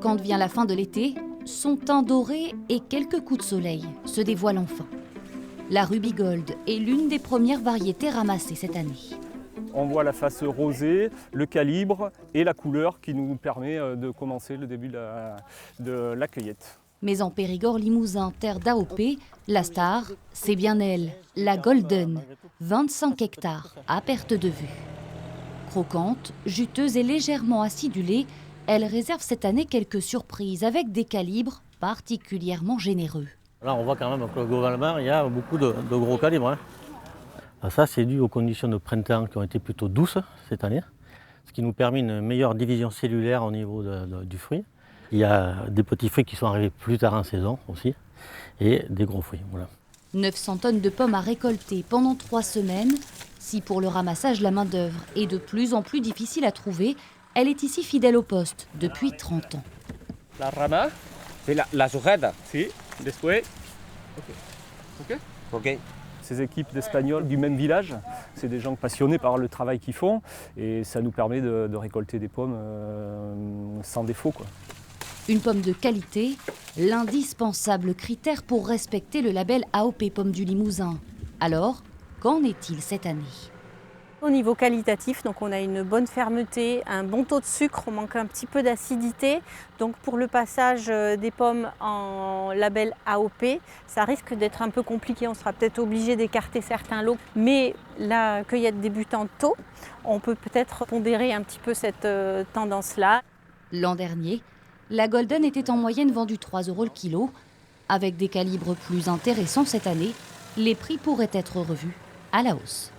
Quand vient la fin de l'été, son teint doré et quelques coups de soleil se dévoilent enfin. La Ruby Gold est l'une des premières variétés ramassées cette année. On voit la face rosée, le calibre et la couleur qui nous permet de commencer le début de la cueillette. Mais en Périgord limousin, terre d'AOP, la star, c'est bien elle, la Golden, 25 hectares à perte de vue. Croquante, juteuse et légèrement acidulée, elle réserve cette année quelques surprises avec des calibres particulièrement généreux. Là, on voit quand même que globalement, il y a beaucoup de gros calibres. Ça, c'est dû aux conditions de printemps qui ont été plutôt douces cette année, ce qui nous permet une meilleure division cellulaire au niveau du fruit. Il y a des petits fruits qui sont arrivés plus tard en saison aussi, et des gros fruits. Voilà. 900 tonnes de pommes à récolter pendant 3 semaines. Si pour le ramassage, la main-d'œuvre est de plus en plus difficile à trouver, elle est ici fidèle au poste depuis 30 ans. La rama, c'est la sujeta. Si, después. Ok. Ok. Ces équipes d'Espagnols du même village, c'est des gens passionnés par le travail qu'ils font et ça nous permet de récolter des pommes sans défaut, quoi. Une pomme de qualité, l'indispensable critère pour respecter le label AOP Pomme du Limousin. Alors, qu'en est-il cette année ? Au niveau qualitatif, donc on a une bonne fermeté, un bon taux de sucre, on manque un petit peu d'acidité. Donc pour le passage des pommes en label AOP, ça risque d'être un peu compliqué. On sera peut-être obligé d'écarter certains lots. Mais la cueillette débutante tôt, on peut peut-être pondérer un petit peu cette tendance-là. L'an dernier, la Golden était en moyenne vendue 3 € le kilo. Avec des calibres plus intéressants cette année, les prix pourraient être revus à la hausse.